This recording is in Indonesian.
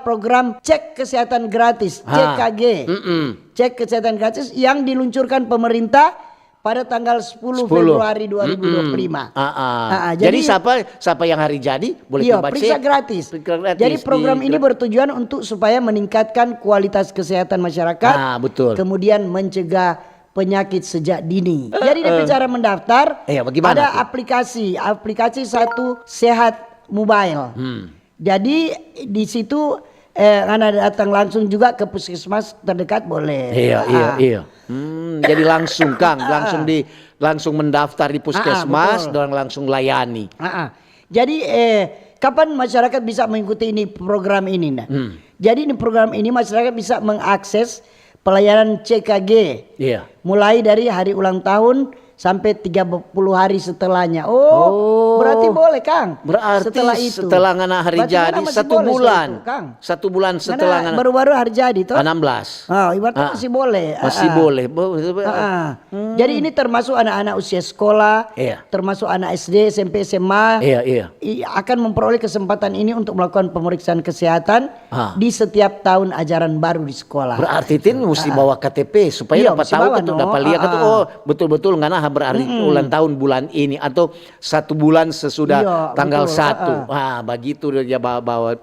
program cek kesehatan gratis, CKG. Cek kesehatan gratis yang diluncurkan pemerintah pada tanggal 10 Februari 2025. Jadi siapa yang hari jadi boleh periksa gratis. Jadi program ini bertujuan untuk supaya meningkatkan kualitas kesehatan masyarakat, betul. Kemudian mencegah penyakit sejak dini. Jadi cara mendaftar ada aplikasi Satu Sehat Mobile. Jadi di situ Anda datang langsung juga ke puskesmas terdekat boleh. Iya. Jadi langsung Kang, langsung mendaftar di puskesmas dan langsung layani. Jadi kapan masyarakat bisa mengikuti ini program ini? Jadi ini program ini masyarakat bisa mengakses pelayanan CKG. Mulai dari hari ulang tahun sampai 30 hari setelahnya. Berarti boleh Kang. Berarti setelah ngana hari jadi 1 bulan. Kang. 1 bulan setelah ngana baru-baru hari jadi toh. 16. Ibaratnya masih boleh. Masih boleh. Jadi ini termasuk anak-anak usia sekolah, termasuk anak SD, SMP, SMA. Akan memperoleh kesempatan ini untuk melakukan pemeriksaan kesehatan di setiap tahun ajaran baru di sekolah. Berarti Tin mesti bawa KTP supaya dapat tahu dapat lihat betul-betul ngana berarti ulang tahun bulan ini atau 1 bulan sesudah tanggal 1. Begitu dia bawa